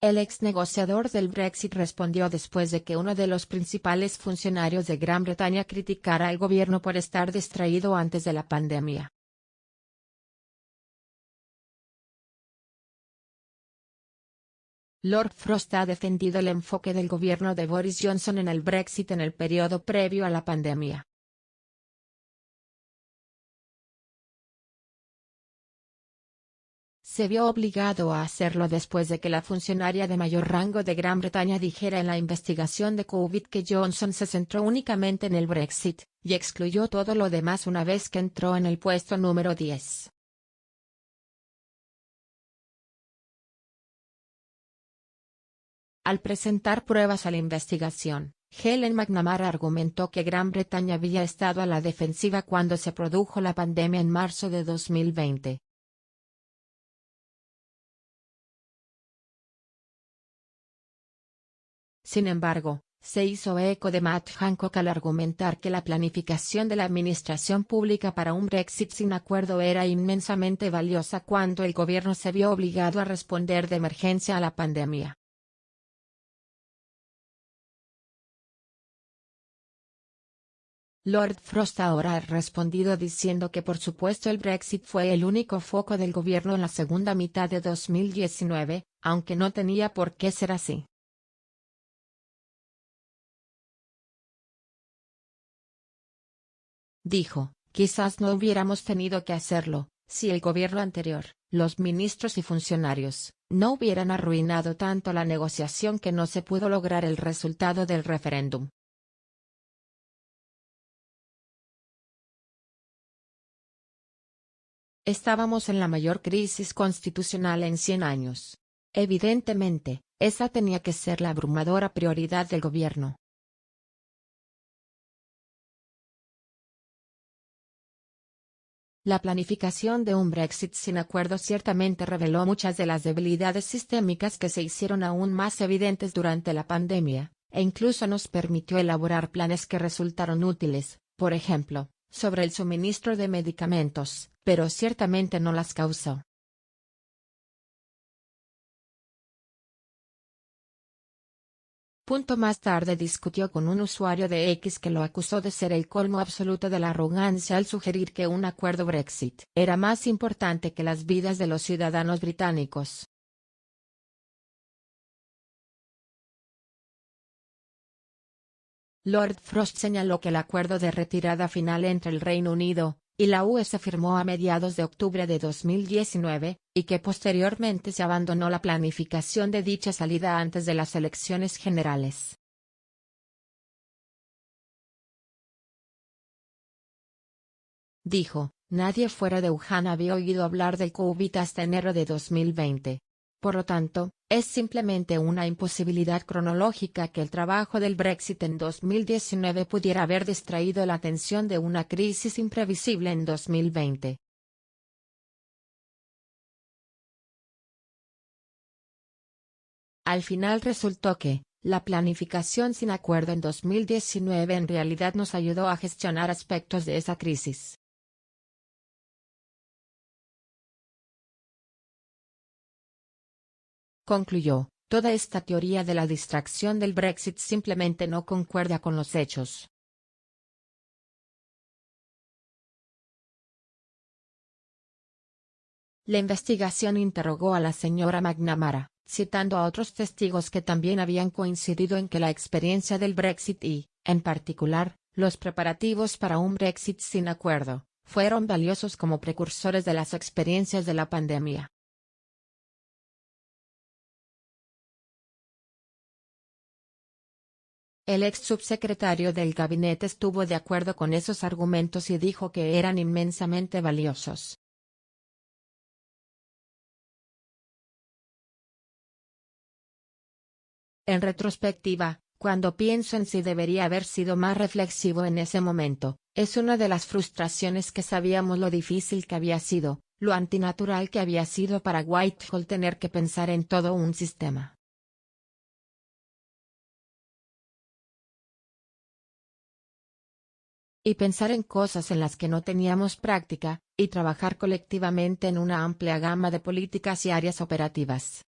El ex negociador del Brexit respondió después de que uno de los principales funcionarios de Gran Bretaña criticara al gobierno por estar distraído antes de la pandemia. Lord Frost ha defendido el enfoque del gobierno de Boris Johnson en el Brexit en el periodo previo a la pandemia. Se vio obligado a hacerlo después de que la funcionaria de mayor rango de Gran Bretaña dijera en la investigación de COVID que Johnson se centró únicamente en el Brexit, y excluyó todo lo demás una vez que entró en el puesto número 10. Al presentar pruebas a la investigación, Helen McNamara argumentó que Gran Bretaña había estado a la defensiva cuando se produjo la pandemia en marzo de 2020. Sin embargo, se hizo eco de Matt Hancock al argumentar que la planificación de la administración pública para un Brexit sin acuerdo era inmensamente valiosa cuando el gobierno se vio obligado a responder de emergencia a la pandemia. Lord Frost ahora ha respondido diciendo que por supuesto el Brexit fue el único foco del gobierno en la segunda mitad de 2019, aunque no tenía por qué ser así. Dijo, quizás no hubiéramos tenido que hacerlo, si el gobierno anterior, los ministros y funcionarios, no hubieran arruinado tanto la negociación que no se pudo lograr el resultado del referéndum. Estábamos en la mayor crisis constitucional en 100 años. Evidentemente, esa tenía que ser la abrumadora prioridad del gobierno. La planificación de un Brexit sin acuerdo ciertamente reveló muchas de las debilidades sistémicas que se hicieron aún más evidentes durante la pandemia, e incluso nos permitió elaborar planes que resultaron útiles, por ejemplo, sobre el suministro de medicamentos, pero ciertamente no las causó. Más tarde discutió con un usuario de X que lo acusó de ser el colmo absoluto de la arrogancia al sugerir que un acuerdo Brexit era más importante que las vidas de los ciudadanos británicos. Lord Frost señaló que el acuerdo de retirada final entre el Reino Unido y la UE se firmó a mediados de octubre de 2019, y que posteriormente se abandonó la planificación de dicha salida antes de las elecciones generales. Dijo, nadie fuera de Wuhan había oído hablar del COVID hasta enero de 2020. Por lo tanto, es simplemente una imposibilidad cronológica que el trabajo del Brexit en 2019 pudiera haber distraído la atención de una crisis imprevisible en 2020. Al final resultó que, la planificación sin acuerdo en 2019 en realidad nos ayudó a gestionar aspectos de esa crisis. Concluyó, toda esta teoría de la distracción del Brexit simplemente no concuerda con los hechos. La investigación interrogó a la señora McNamara, citando a otros testigos que también habían coincidido en que la experiencia del Brexit y, en particular, los preparativos para un Brexit sin acuerdo, fueron valiosos como precursores de las experiencias de la pandemia. El ex subsecretario del gabinete estuvo de acuerdo con esos argumentos y dijo que eran inmensamente valiosos. En retrospectiva, cuando pienso en si debería haber sido más reflexivo en ese momento, es una de las frustraciones que sabíamos lo difícil que había sido, lo antinatural que había sido para Whitehall tener que pensar en todo un sistema. Y pensar en cosas en las que no teníamos práctica, y trabajar colectivamente en una amplia gama de políticas y áreas operativas.